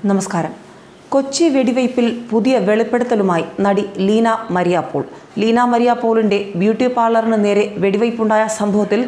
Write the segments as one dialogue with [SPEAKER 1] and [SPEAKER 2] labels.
[SPEAKER 1] നമസ്കാരം. കൊച്ചി വെടിവയ്പിൽ പുതിയ വെളിപ്പെടുത്തലുമായി നടി ലീന മരിയ പോൾ. ലീന മരിയ പോളിന്റെ ബ്യൂട്ടി പാർലറിന് നേരെ വെടിവയ്പുണ്ടായ സംഭവത്തിൽ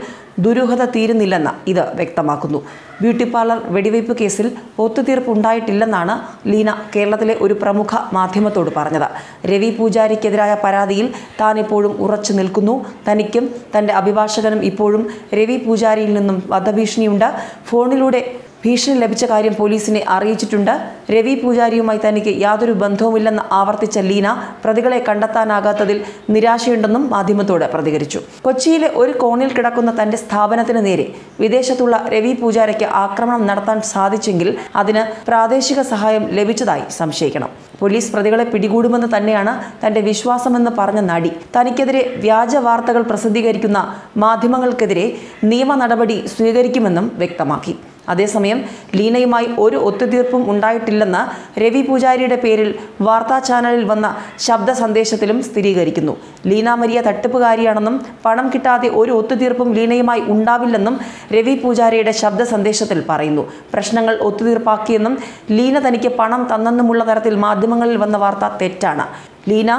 [SPEAKER 1] ദുരൂഹത തീരുന്നില്ലെന്ന് ഇത് വ്യക്തമാക്കുന്നു. ബ്യൂട്ടി പാർലർ വെടിവയ്പ് കേസിൽ ഒത്തുതീർപ്പുണ്ടായിട്ടില്ലെന്നാണ് ലീന കേരളത്തിലെ ഒരു പ്രമുഖ മാധ്യമത്തോട് പറഞ്ഞത്. രവി പൂജാരിക്കെതിരായ പരാതിയിൽ താൻ ഇപ്പോഴും ഉറച്ചു നിൽക്കുന്നു. തനിക്കും തൻ്റെ അഭിഭാഷകനും ഇപ്പോഴും രവി പൂജാരിയിൽ നിന്നും വധഭീഷണിയുണ്ട്. ഫോണിലൂടെ ഭീഷണി ലഭിച്ച കാര്യം പോലീസിനെ അറിയിച്ചിട്ടുണ്ട്. രവി പൂജാരിയുമായി തനിക്ക് യാതൊരു ബന്ധവുമില്ലെന്ന് ആവർത്തിച്ച ലീന പ്രതികളെ കണ്ടെത്താനാകാത്തതിൽ നിരാശയുണ്ടെന്നും മാധ്യമത്തോട് പ്രതികരിച്ചു. കൊച്ചിയിലെ ഒരു കോണിൽ കിടക്കുന്ന തന്റെ സ്ഥാപനത്തിന് നേരെ വിദേശത്തുള്ള രവി പൂജാരിക്ക് ആക്രമണം നടത്താൻ സാധിച്ചെങ്കിൽ അതിന് പ്രാദേശിക സഹായം ലഭിച്ചതായി സംശയിക്കണം. പോലീസ് പ്രതികളെ പിടികൂടുമെന്ന് തന്നെയാണ് തന്റെ വിശ്വാസമെന്ന് പറഞ്ഞ നടി തനിക്കെതിരെ വ്യാജ വാർത്തകൾ പ്രസിദ്ധീകരിക്കുന്ന മാധ്യമങ്ങൾക്കെതിരെ നിയമ നടപടി സ്വീകരിക്കുമെന്നും വ്യക്തമാക്കി. അതേസമയം ലീനയുമായി ഒരു ഒത്തുതീർപ്പും ഉണ്ടായിട്ടില്ലെന്ന് രവി പൂജാരിയുടെ പേരിൽ വാർത്താ ചാനലിൽ വന്ന ശബ്ദ സന്ദേശത്തിലും സ്ഥിരീകരിക്കുന്നു. ലീന മരിയ തട്ടിപ്പുകാരിയാണെന്നും പണം കിട്ടാതെ ഒരു ഒത്തുതീർപ്പും ലീനയുമായി ഉണ്ടാവില്ലെന്നും രവി പൂജാരിയുടെ ശബ്ദ സന്ദേശത്തിൽ പറയുന്നു. പ്രശ്നങ്ങൾ ഒത്തുതീർപ്പാക്കിയെന്നും ലീന തനിക്ക് പണം തന്നെന്നുമുള്ള തരത്തിൽ മാധ്യമങ്ങളിൽ വന്ന വാർത്ത തെറ്റാണ്. ലീന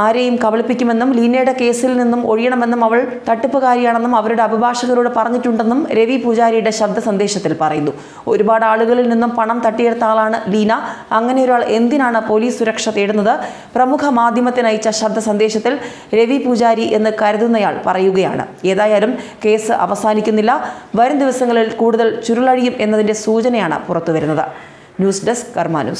[SPEAKER 1] ആരെയും കബളിപ്പിക്കുമെന്നും ലീനയുടെ കേസിൽ നിന്നും ഒഴിയണമെന്നും അവൾ തട്ടിപ്പുകാരിയാണെന്നും അവരുടെ അഭിഭാഷകരോട് പറഞ്ഞിട്ടുണ്ടെന്നും രവി പൂജാരിയുടെ ശബ്ദ സന്ദേശത്തിൽ പറയുന്നു. ഒരുപാട് ആളുകളിൽ നിന്നും പണം തട്ടിയെടുത്ത ആളാണ് ലീന. അങ്ങനെ ഒരാൾ എന്തിനാണ് പോലീസ് സുരക്ഷ തേടുന്നത്? പ്രമുഖ മാധ്യമത്തിന് അയച്ച ശബ്ദ സന്ദേശത്തിൽ രവി പൂജാരി എന്ന് കരുതുന്നയാൾ പറയുകയാണ്. ഏതായാലും കേസ് അവസാനിക്കുന്നില്ല. വരും ദിവസങ്ങളിൽ കൂടുതൽ ചുരുളഴിയും എന്നതിൻ്റെ സൂചനയാണ് പുറത്തുവരുന്നത്. ന്യൂസ് ഡെസ്ക് കർമ്മ ന്യൂസ്.